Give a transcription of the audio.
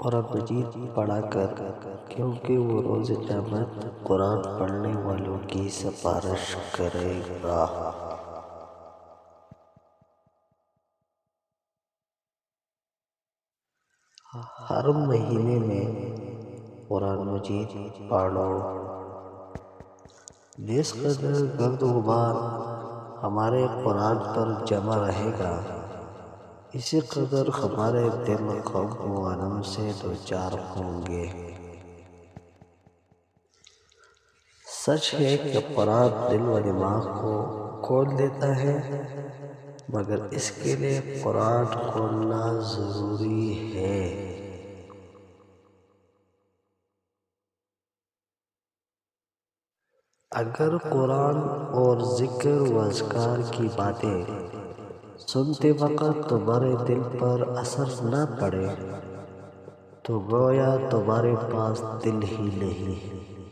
قرآن مجید پڑھا کر، کیونکہ وہ روز قیامت قرآن پڑھنے والوں کی سفارش کرے گا۔ ہر مہینے میں قرآن مجید پڑھو۔ جس قدر گرد و غبار ہمارے قرآن پر جمع رہے گا، اسی قدر ہمارے دل غم و غم سے دوچار ہوں گے۔ سچ ہے کہ قرآن دل و دماغ کو کھول دیتا ہے، مگر اس کے لیے قرآن کھولنا ضروری ہے۔ اگر قرآن اور ذکر و اذکار کی باتیں سنتے وقت تمہارے دل پر اثر نہ پڑے تو گویا تمہارے پاس دل ہی نہیں۔